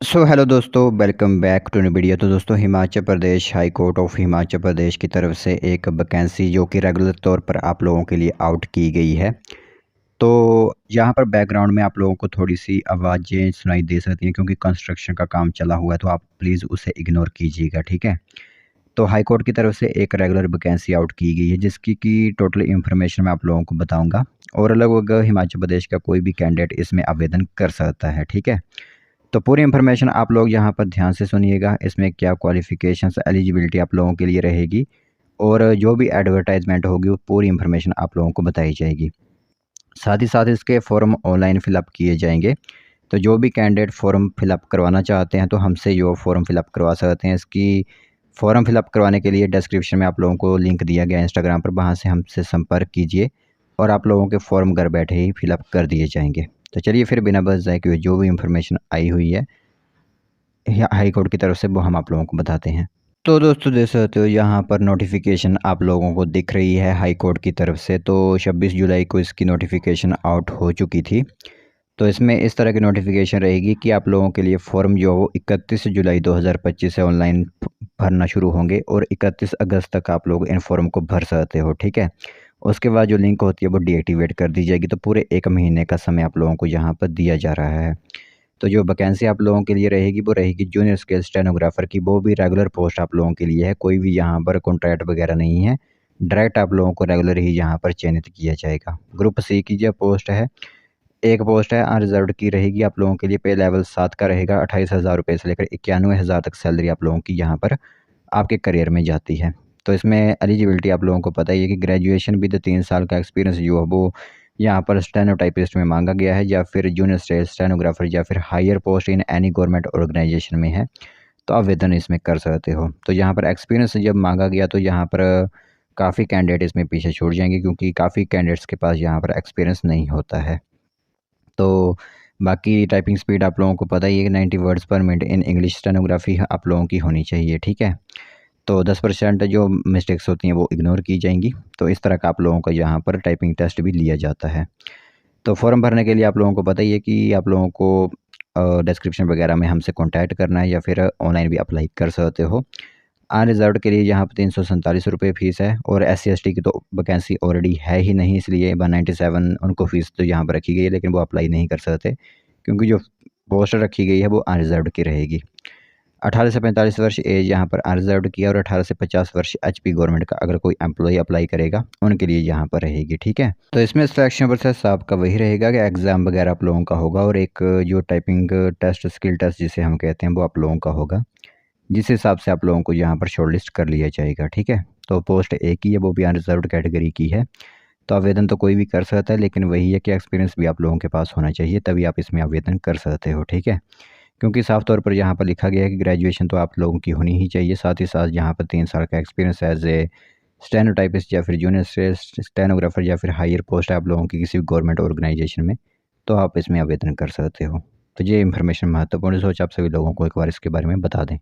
Hello दोस्तों, welcome back to new video. तो दोस्तों, Himachal Pradesh high court of Himachal Pradesh की तरफ से एक वैकेंसी जो कि रेगुलर तौर पर आप लोगों के लिए आउट की गई है। तो यहाँ पर बैकग्राउंड में आप लोगों को थोड़ी सी आवाज़ें सुनाई दे सकती हैं क्योंकि कंस्ट्रक्शन का काम चला हुआ है, तो आप प्लीज़ उसे इग्नोर कीजिएगा, ठीक है। तो हाई कोर्ट की तरफ से एक रेगुलर वैकेंसी आउट की गई है जिसकी कि टोटल इन्फॉर्मेशन मैं आप लोगों को बताऊँगा, और लगभग हिमाचल प्रदेश का कोई भी कैंडिडेट इसमें आवेदन कर सकता है, ठीक है। तो पूरी इन्फॉर्मेशन आप लोग यहाँ पर ध्यान से सुनिएगा। इसमें क्या क्वालिफ़िकेशंस, एलिजिबिलिटी आप लोगों के लिए रहेगी, और जो भी एडवर्टाइजमेंट होगी वो पूरी इन्फॉर्मेशन आप लोगों को बताई जाएगी। साथ ही साथ इसके फॉर्म ऑनलाइन फ़िलअप किए जाएंगे। तो जो भी कैंडिडेट फ़ॉर्म फ़िलअप करवाना चाहते हैं तो हमसे जो फ़ॉर्म फ़िलअप करवा सकते हैं। इसकी फ़ॉर्म फ़िलअप करवाने के लिए डिस्क्रिप्शन में आप लोगों को लिंक दिया गया है इंस्टाग्राम पर, वहाँ से हमसे संपर्क कीजिए और आप लोगों के फ़ॉर्म घर बैठे ही फ़िलअप कर दिए जाएंगे। तो चलिए फिर बिना बस जाए कि जो भी इन्फॉर्मेशन आई हुई है हाई कोर्ट की तरफ से वो हम आप लोगों को बताते हैं। तो दोस्तों, देख सकते हो यहाँ पर नोटिफिकेशन आप लोगों को दिख रही है हाई कोर्ट की तरफ से। तो 26 जुलाई को इसकी नोटिफिकेशन आउट हो चुकी थी। तो इसमें इस तरह की नोटिफिकेशन रहेगी कि आप लोगों के लिए फ़ॉर्म जो वो 31 जुलाई 2025 से ऑनलाइन भरना शुरू होंगे, और 31 अगस्त तक आप लोग इन फॉर्म को भर सकते हो, ठीक है। उसके बाद जो लिंक होती है वो डीएक्टिवेट कर दी जाएगी। तो पूरे 1 महीने का समय आप लोगों को यहाँ पर दिया जा रहा है। तो जो वैकेंसी आप लोगों के लिए रहेगी वो रहेगी जूनियर स्केल स्टेनोग्राफर की। वो भी रेगुलर पोस्ट आप लोगों के लिए है, कोई भी यहाँ पर कॉन्ट्रैक्ट वगैरह नहीं है। डायरेक्ट आप लोगों को रेगुलर ही यहाँ पर चयनित किया जाएगा। ग्रुप सी की जो पोस्ट है, एक पोस्ट है अनरिजर्व्ड की रहेगी आप लोगों के लिए। पे लेवल 7 का रहेगा। 28,000 रुपये से लेकर 91,000 तक सैलरी आप लोगों की यहाँ पर आपके करियर में जाती है। तो इसमें एलिजिबिलिटी आप लोगों को पता ही है कि ग्रेजुएशन विद 3 साल का एक्सपीरियंस जो है वो यहाँ पर स्टेनोटाइपिस्ट में मांगा गया है, या फिर जूनियर स्टेनोग्राफर, या फिर higher post in any government organisation में है तो आवेदन इसमें कर सकते हो। तो यहाँ पर एक्सपीरियंस जब मांगा गया तो यहाँ पर काफ़ी कैंडिडेट इसमें पीछे छूट जाएंगे, क्योंकि काफ़ी कैंडिडेट्स के पास यहाँ पर एक्सपीरियंस नहीं होता है। तो बाकी टाइपिंग स्पीड आप लोगों को पता ही है कि 90 वर्ड्स पर मिनट इन इंग्लिश स्टेनोग्राफी आप लोगों की होनी चाहिए, ठीक है। तो 10% जो मिस्टेक्स होती हैं वो इग्नोर की जाएंगी। तो इस तरह का आप लोगों का यहाँ पर टाइपिंग टेस्ट भी लिया जाता है। तो फॉर्म भरने के लिए आप लोगों को पता ही है कि आप लोगों को डिस्क्रिप्शन वगैरह में हमसे कॉन्टैक्ट करना है, या फिर ऑनलाइन भी अप्लाई कर सकते हो। अनरिजर्व्ड के लिए यहाँ पर 347 रुपये फ़ीस है, और SC ST की तो वैकेंसी ऑलरेडी है ही नहीं, इसलिए 197 उनको फ़ीस तो यहाँ पर रखी गई है, लेकिन वो अप्लाई नहीं कर सकते क्योंकि जो पोस्ट रखी गई है वो अनरिजर्व्ड की रहेगी। 18 से 45 वर्ष एज यहाँ पर अनरिजर्व्ड की है, और 18 से 50 वर्ष HP गवर्नमेंट का अगर कोई एम्प्लॉय अप्लाई करेगा उनके लिए यहाँ पर रहेगी, ठीक है। तो इसमें सिलेक्शन प्रोसेस आपका वही रहेगा कि एग्ज़ाम वगैरह आप लोगों का होगा, और एक जो टाइपिंग टेस्ट, स्किल टेस्ट जिसे हम कहते हैं, वो आप लोगों का होगा, जिस हिसाब से आप लोगों को यहाँ पर शॉर्टलिस्ट कर लिया जाएगा, ठीक है। तो पोस्ट एक ही है, वो भी अनरिजर्व्ड कैटेगरी की है। तो आवेदन तो कोई भी कर सकता है, लेकिन वही है कि एक्सपीरियंस भी आप लोगों के पास होना चाहिए, तभी आप इसमें आवेदन कर सकते हो, ठीक है। क्योंकि साफ तौर पर यहाँ पर लिखा गया है कि ग्रेजुएशन तो आप लोगों की होनी ही चाहिए, साथ ही साथ यहाँ पर 3 साल का एक्सपीरियंस एज ए स्टेनोटाइपिस्ट, या फिर जूनियर स्टेनोग्राफर, या फिर हायर पोस्ट है आप लोगों की किसी भी गवर्नमेंट ऑर्गेनाइजेशन में, तो आप इसमें आवेदन कर सकते हो। तो ये इन्फॉर्मेशन महत्वपूर्ण है, सोच आप सभी लोगों को एक बार इसके बारे में बता दें।